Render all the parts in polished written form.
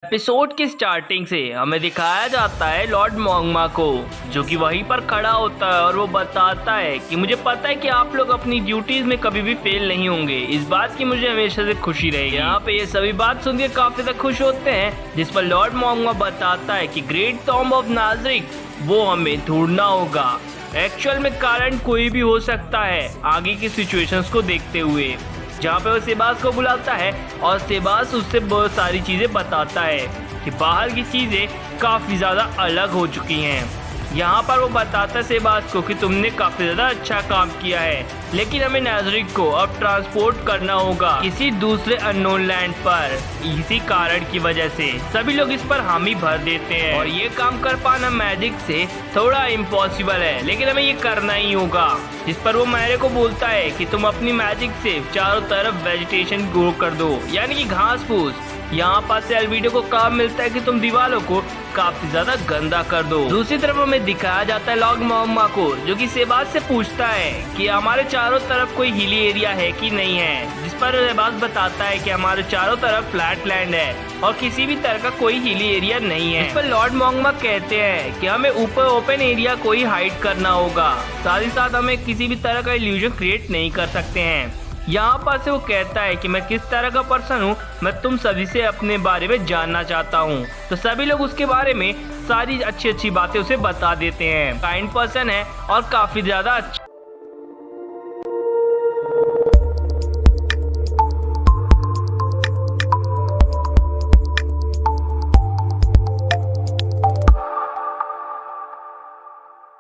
Episode की starting से हमें दिखाया जाता है लॉर्ड मोंगमा को, जो कि वहीं पर खड़ा होता है और वो बताता है कि मुझे पता है कि आप लोग अपनी ड्यूटीज में कभी भी फेल नहीं होंगे। इस बात की मुझे हमेशा से खुशी रहेगी। यहाँ पे ये सभी बात सुनकर काफी ज्यादा खुश होते हैं, जिस पर लॉर्ड मोंगमा बताता है कि ग्रेट टॉम्ब ऑफ नाज़रिक वो हमें ढूंढना होगा। एक्चुअल में कारण कोई भी हो सकता है आगे की सिचुएशंस को देखते हुए, जहाँ पे वो सेबास को बुलाता है और सेबास उससे बहुत सारी चीज़ें बताता है कि बाहर की चीज़ें काफ़ी ज़्यादा अलग हो चुकी हैं। यहाँ पर वो बताता है सेबास को कि तुमने काफ़ी ज़्यादा अच्छा काम किया है, लेकिन हमें नाज़रिक को अब ट्रांसपोर्ट करना होगा किसी दूसरे अननोन लैंड पर। इसी कारण की वजह से सभी लोग इस पर हामी भर देते हैं और ये काम कर पाना मैजिक से थोड़ा इम्पॉसिबल है, लेकिन हमें ये करना ही होगा। जिस पर वो मैरे को बोलता है कि तुम अपनी मैजिक से चारों तरफ वेजिटेशन ग्रो कर दो, यानी कि घास फूस। यहाँ पास से अल्बीडो को काम मिलता है कि तुम दीवारों को काफी ज्यादा गंदा कर दो। दूसरी तरफ हमें दिखाया जाता है लॉर्ड मोंगमा को, जो कि सेबास से पूछता है कि हमारे चारों तरफ कोई हिली एरिया है कि नहीं है, जिस पर सेबास बताता है कि हमारे चारों तरफ फ्लैट लैंड है और किसी भी तरह का कोई हिली एरिया नहीं है। इस पर लॉर्ड मोंगमा कहते हैं कि हमें ऊपर ओपन एरिया को ही हाइड करना होगा, साथ ही साथ हमें किसी भी तरह का इल्यूजन क्रिएट नहीं कर सकते हैं। यहाँ पर से वो कहता है कि मैं किस तरह का पर्सन हूँ, मैं तुम सभी से अपने बारे में जानना चाहता हूँ। तो सभी लोग उसके बारे में सारी अच्छी अच्छी बातें उसे बता देते हैं। काइंड पर्सन है और काफी ज्यादा अच्छा।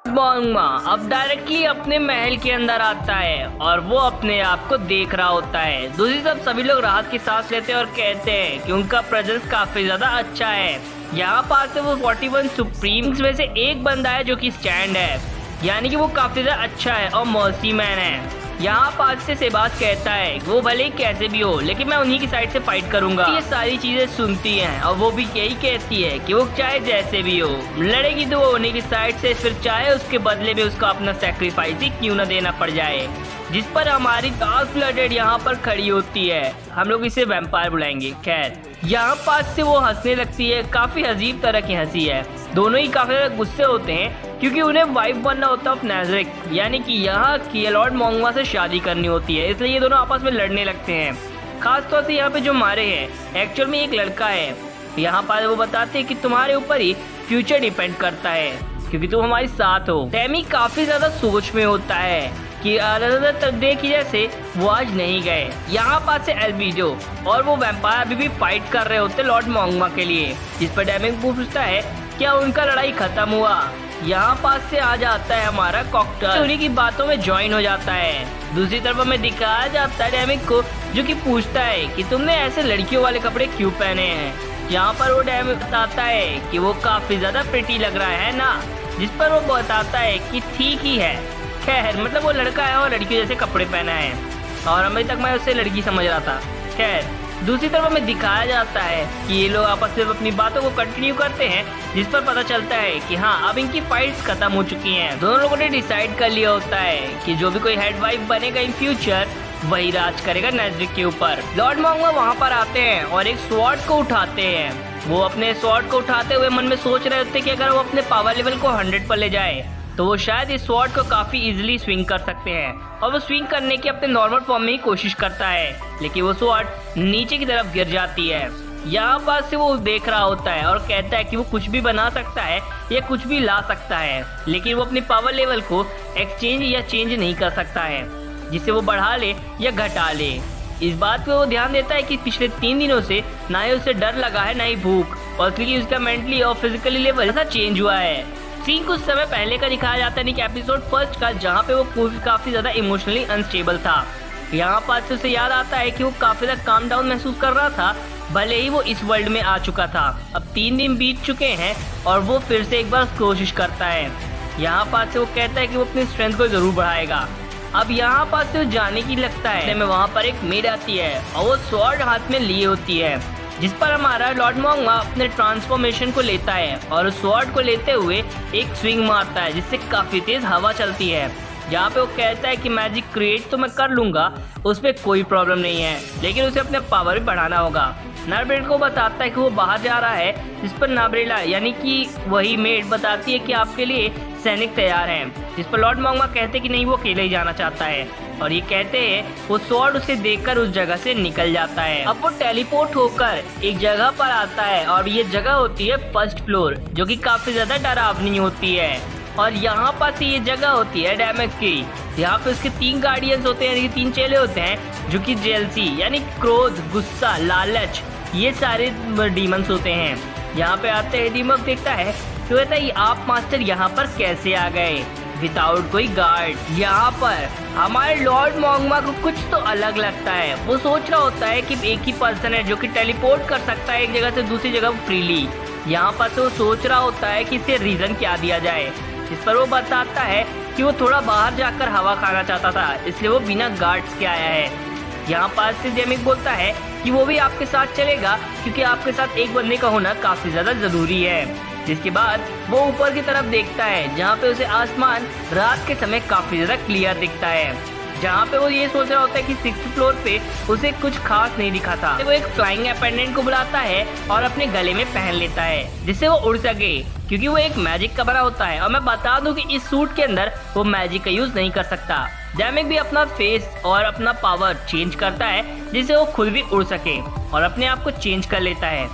मोंगमा अब डायरेक्टली अपने महल के अंदर आता है और वो अपने आप को देख रहा होता है। दूसरी तरफ सभी लोग राहत की सांस लेते हैं और कहते हैं कि उनका प्रेजेंस काफी ज्यादा अच्छा है। यहाँ पास से वो 41 सुप्रीम्स में से एक बंदा है जो कि स्टैंड है, यानी कि वो काफी ज्यादा अच्छा है और मर्सी मैन है। यहाँ पास से सेबास कहता है वो भले ही कैसे भी हो, लेकिन मैं उन्हीं की साइड से फाइट करूंगा। ये सारी चीजें सुनती हैं और वो भी यही कहती है कि वो चाहे जैसे भी हो लड़ेगी तो वो उन्हीं की साइड से, फिर चाहे उसके बदले में उसका अपना सैक्रिफाइस ही क्यों न देना पड़ जाए। जिस पर हमारी डार्क ब्लडेड यहाँ पर खड़ी होती है, हम लोग इसे वैम्पायर बुलाएंगे। खैर यहाँ पास से वो हंसने लगती है, काफी अजीब तरह की हंसी है। दोनों ही काफी ज्यादा गुस्से होते हैं क्योंकि उन्हें वाइफ बनना होता है ऑफ नाज़रिक, यानी कि यहाँ की लॉर्ड मोंगमा से शादी करनी होती है, इसलिए ये दोनों आपस में लड़ने लगते हैं। खास तौर से यहाँ पे जो मारे हैं एक्चुअल में एक लड़का है। यहाँ पर वो बताते हैं कि तुम्हारे ऊपर ही फ्यूचर डिपेंड करता है क्योंकि तुम हमारे साथ हो। टैमी काफी ज्यादा सोच में होता है कि डे की जैसे वो आज नहीं गए। यहाँ पास से अल्बीडो और वो वैम्पायर अभी भी फाइट कर रहे होते लॉर्ड मोंगमा के लिए, जिस पर डैमिंग पूछता है क्या उनका लड़ाई खत्म हुआ। यहाँ पास से आ जाता है हमारा कॉकटेल, उन्हीं की बातों में ज्वाइन हो जाता है। दूसरी तरफ हमें दिखाया जाता है डैमिक को, जो कि पूछता है कि तुमने ऐसे लड़कियों वाले कपड़े क्यों पहने हैं। यहाँ पर वो डैमिक बताता है कि वो काफी ज्यादा प्रिटी लग रहा है ना, जिस पर वो बताता है कि ठीक ही है। खैर मतलब वो लड़का है और लड़की जैसे कपड़े पहना है और अभी तक मैं उससे लड़की समझ रहा था। खैर दूसरी तरफ हमें दिखाया जाता है कि ये लोग आपस में अपनी बातों को कंटिन्यू करते हैं, जिस पर पता चलता है कि हाँ अब इनकी फाइट्स खत्म हो चुकी हैं। दोनों लोगों ने डिसाइड कर लिया होता है कि जो भी कोई हेड वाइफ बनेगा इन फ्यूचर वही राज करेगा नाज़रिक के ऊपर। लॉर्ड मोंगमा वहाँ पर आते हैं और एक स्वॉर्ड को उठाते हैं। वो अपने स्वॉर्ड को उठाते हुए मन में सोच रहे होते कि अगर वो अपने पावर लेवल को 100 पर ले जाए तो वो शायद इस स्वॉर्ड को काफी इजीली स्विंग कर सकते हैं। और वो स्विंग करने की अपने नॉर्मल फॉर्म में ही कोशिश करता है, लेकिन वो स्वॉर्ड नीचे की तरफ गिर जाती है। यहाँ पास से वो देख रहा होता है और कहता है कि वो कुछ भी बना सकता है या कुछ भी ला सकता है, लेकिन वो अपनी पावर लेवल को एक्सचेंज या चेंज नहीं कर सकता है, जिसे वो बढ़ा ले या घटा ले। इस बात पे वो ध्यान देता है कि पिछले 3 दिनों से ना ही उसे डर लगा है ना ही भूख, और क्योंकि उसका मेंटली और फिजिकली लेवल ऐसा चेंज हुआ है। सीन कुछ समय पहले का दिखाया जाता है कि एपिसोड 1 का, जहाँ पे वो काफी ज्यादा इमोशनली अनस्टेबल था। यहाँ पास से उसे याद आता है कि वो काफी ज्यादा काम डाउन महसूस कर रहा था, भले ही वो इस वर्ल्ड में आ चुका था। अब 3 दिन बीत चुके हैं और वो फिर से एक बार कोशिश करता है। यहाँ पास से वो कहता है कि वो अपनी स्ट्रेंथ को जरूर बढ़ाएगा। अब यहाँ पास से वो जाने की लगता है में वहाँ पर एक मेड आती है और वो स्वॉर्ड हाथ में लिए होती है, जिस पर हमारा लॉर्ड मोंगमा अपने ट्रांसफॉर्मेशन को लेता है और उस स्वॉर्ड को लेते हुए एक स्विंग मारता है, जिससे काफी तेज हवा चलती है। जहाँ पे वो कहता है कि मैजिक क्रिएट तो मैं कर लूंगा, उसमें कोई प्रॉब्लम नहीं है, लेकिन उसे अपने पावर भी बढ़ाना होगा। नार्बरेला को बताता है कि वो बाहर जा रहा है, जिस पर नार्बरेला यानी कि वही मेड बताती है कि आपके लिए सैनिक तैयार हैं, जिस पर लॉर्ड मोंगमा कहते हैं कि नहीं, वो अकेले ही जाना चाहता है। और ये कहते हैं वो स्वॉर्ड उसे देखकर उस जगह से निकल जाता है। अब वो टेलीपोर्ट होकर एक जगह पर आता है और ये जगह होती है फर्स्ट फ्लोर, जो कि काफी ज्यादा डरावनी होती है। और यहाँ पर से ये जगह होती है डैमेक की। यहाँ पे उसके 3 गार्डियंस होते हैं, यानी 3 चेले होते हैं, जो कि जेलसी यानी क्रोध, गुस्सा, लालच, ये सारे डीमंस होते हैं। यहाँ पे आते हैं डीमक देखता है तो कहता है आप मास्टर यहाँ पर कैसे आ गए विदाउट कोई गार्ड। यहाँ पर हमारे लॉर्ड मोंगमा को कुछ तो अलग लगता है। वो सोच रहा होता है कि एक ही पर्सन है जो कि टेलीपोर्ट कर सकता है एक जगह से दूसरी जगह फ्रीली। यहाँ पर तो वो सोच रहा होता है कि इसे रीजन क्या दिया जाए, इस पर वो बताता है कि वो थोड़ा बाहर जाकर हवा खाना चाहता था, इसलिए वो बिना गार्ड्स के आया है। यहाँ पास से डेमिक बोलता है कि वो भी आपके साथ चलेगा क्योंकि आपके साथ एक बंदे का होना काफी ज्यादा जरूरी है। जिसके बाद वो ऊपर की तरफ देखता है जहाँ पे उसे आसमान रात के समय काफी ज्यादा क्लियर दिखता है, जहाँ पे वो ये सोच रहा होता है कि 6th फ्लोर पे उसे कुछ खास नहीं दिखा था। वो एक फ्लाइंग अपेंडेंट को बुलाता है और अपने गले में पहन लेता है जिससे वो उड़ सके, क्योंकि वो एक मैजिक का बना होता है। और मैं बता दूं कि इस सूट के अंदर वो मैजिक का यूज नहीं कर सकता। डैमेक भी अपना फेस और अपना पावर चेंज करता है जिससे वो खुद भी उड़ सके और अपने आप को चेंज कर लेता है।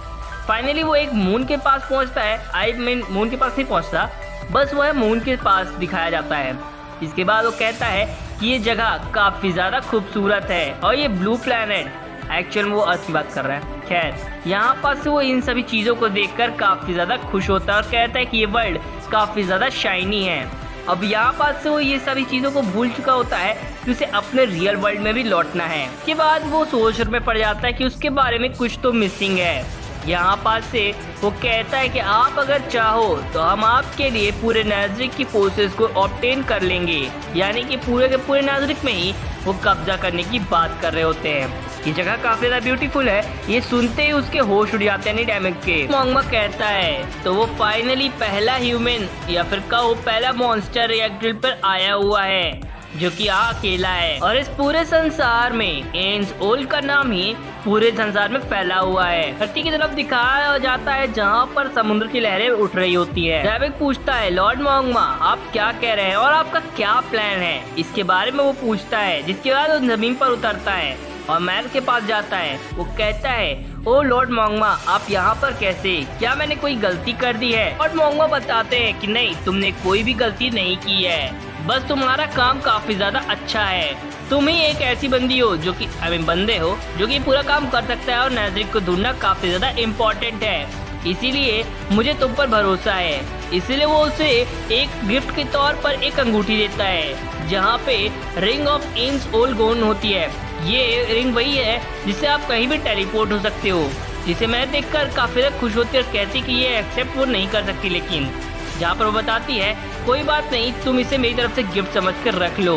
फाइनली वो एक मून के पास पहुंचता है। आई मीन मून के पास नहीं पहुंचता, बस वह मून के पास दिखाया जाता है। इसके बाद वो कहता है कि ये जगह काफी ज्यादा खूबसूरत है और ये ब्लू प्लैनेट, एक्चुअल में वो अर्थ की बात कर रहा है। खैर यहाँ पास से वो इन सभी चीजों को देखकर काफी ज्यादा खुश होता है और कहता है कि ये वर्ल्ड काफी ज्यादा शाइनी है। अब यहाँ पास से वो ये सभी चीजों को भूल चुका होता है कि उसे अपने रियल वर्ल्ड में भी लौटना है। इसके बाद वो सोच में पड़ जाता है कि उसके बारे में कुछ तो मिसिंग है। यहाँ पास से वो कहता है कि आप अगर चाहो तो हम आपके लिए पूरे नाज़रिक की फोर्सेस को ऑब्टेन कर लेंगे, यानी कि पूरे के पूरे नाज़रिक में ही वो कब्जा करने की बात कर रहे होते हैं। ये जगह काफी ज्यादा ब्यूटीफुल है। ये सुनते ही उसके होश उड़ जाते हैं नहीं डैमेक के। मोंगमा कहता है तो वो फाइनली पहला ह्यूमन या फिर कहो पहला मॉन्स्टर रिएक्टर पर आया हुआ है जो कि अकेला है और इस पूरे संसार में एंस ओल का नाम ही पूरे संसार में फैला हुआ है। धरती की तरफ दिखाया जाता है जहाँ पर समुद्र की लहरें उठ रही होती है। डैमेक पूछता है लॉर्ड मोंगमा आप क्या कह रहे हैं और आपका क्या प्लान है, इसके बारे में वो पूछता है। जिसके बाद वो जमीन पर उतरता है और मैल के पास जाता है। वो कहता है ओ लॉर्ड मोंगमा आप यहाँ पर कैसे, क्या मैंने कोई गलती कर दी है? लॉर्ड मोंगमा बताते हैं कि नहीं तुमने कोई भी गलती नहीं की है, बस तुम्हारा काम काफी ज्यादा अच्छा है। तुम ही एक ऐसी बंदी हो जो कि बंदे हो जो कि पूरा काम कर सकता है और नाज़रिक को ढूंढना काफी ज्यादा इम्पोर्टेंट है, इसीलिए मुझे तुम पर भरोसा है। इसीलिए वो उसे एक गिफ्ट के तौर पर एक अंगूठी देता है जहाँ पे रिंग ऑफ एंस ओल गोन होती है। ये रिंग वही है जिससे आप कहीं भी टेलीपोर्ट हो सकते हो, जिसे मैं देखकर काफी ज्यादा खुश होती है और कहती कि ये एक्सेप्ट वो नहीं कर सकती, लेकिन जहाँ पर वो बताती है कोई बात नहीं तुम इसे मेरी तरफ से गिफ्ट समझ कर रख लो,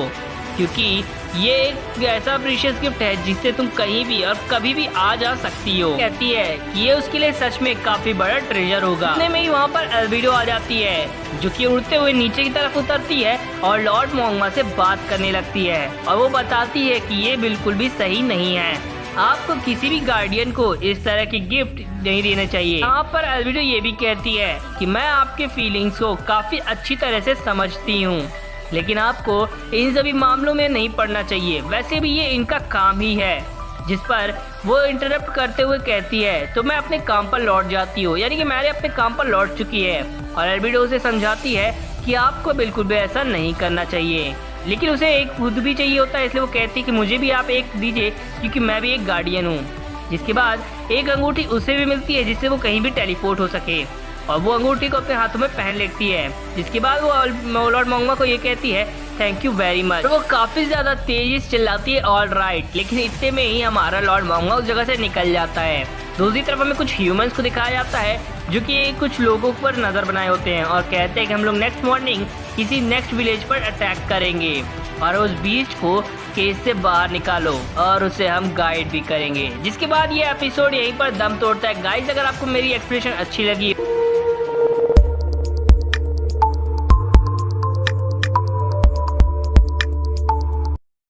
क्योंकि ये एक ऐसा प्रीशियस गिफ्ट है जिससे तुम कहीं भी और कभी भी आ जा सकती हो। कहती है कि ये उसके लिए सच में काफी बड़ा ट्रेजर होगा। इतने में ही वहाँ पर एल्बिडो आ जाती है जो कि उड़ते हुए नीचे की तरफ उतरती है और लॉर्ड मोंगमा से बात करने लगती है और वो बताती है कि ये बिल्कुल भी सही नहीं है, आपको किसी भी गार्डियन को इस तरह की गिफ्ट नहीं देना चाहिए। यहाँ पर एल्बिडो ये भी कहती है कि मैं आपके फीलिंग्स को काफी अच्छी तरह से समझती हूँ, लेकिन आपको इन सभी मामलों में नहीं पड़ना चाहिए, वैसे भी ये इनका काम ही है। जिस पर वो इंटरप्ट करते हुए कहती है तो मैं अपने काम पर लौट जाती हूँ, यानी कि मैंने अपने काम पर लौट चुकी है। और एल्बिडो उसे समझाती है कि आपको बिल्कुल भी ऐसा नहीं करना चाहिए, लेकिन उसे एक खुद भी चाहिए होता है, इसलिए वो कहती है कि मुझे भी आप एक दीजिए क्योंकि मैं भी एक गार्डियन हूँ। जिसके बाद एक अंगूठी उसे भी मिलती है जिससे वो कहीं भी टेलीपोर्ट हो सके और वो अंगूठी को अपने हाथों में पहन लेती है। जिसके बाद वो लॉर्ड मोंगमा को ये कहती है थैंक यू वेरी मच। वो काफी ज्यादा तेजी से चिल्लाती है ऑल राइट, लेकिन इतने में ही हमारा लॉर्ड मोंगमा उस जगह से निकल जाता है। दूसरी तरफ हमें कुछ ह्यूमंस को दिखाया जाता है जो कि कुछ लोगों पर नजर बनाए होते हैं और कहते हैं कि हम लोग नेक्स्ट मॉर्निंग किसी नेक्स्ट विलेज पर अटैक करेंगे और उस बीच को केस से बाहर निकालो और उसे हम गाइड भी करेंगे। जिसके बाद ये एपिसोड यहीं पर दम तोड़ता है। गाइस अगर आपको मेरी एक्सप्लेनेशन अच्छी लगी